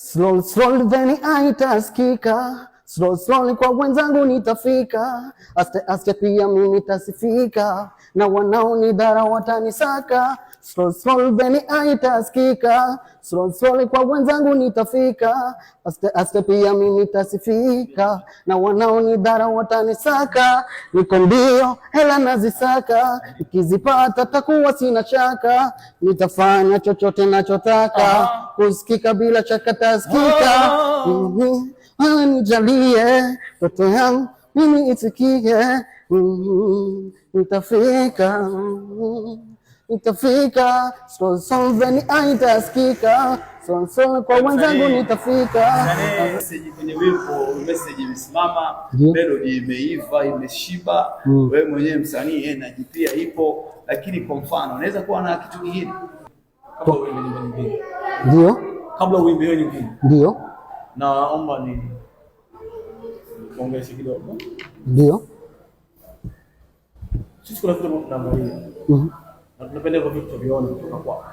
Slowly slowly then haitasikika, slowly slowly kwa wenzangu nitafika, aste aste pia mimi nitasifika, na wanaonidharau watanisaka. Slowly slowly then haitasikika, slowly slowly kwa wenzangu nitafika, aste aste pia mimi nitasifika, na wanaonidharau watanisaka. Niko mbio hela nazisaka, nikizipata takuwa sina shaka, nitafanya chochote nachotaka, kusikika bila shaka tasikika. Nijalie toto yangu mimi itikie, nitafika nitafika, so so veni haitasikika, so so kwa wenzangu nitafika. Message kwenye wimbo, message imesimama, melody imeiva, imeshiba. Wewe mwenyewe msanii energy ipo, lakini kwa mfano unaweza kuwa na kitu kingine kabla uimbe nyingine. Ndio, kabla uimbe nyingine. Ndio, naomba ni ongeze kidogo. Ndio, sisi kuna vitu tunaangalia. Tunapenda kwa vitu tuvione kutoka kwako.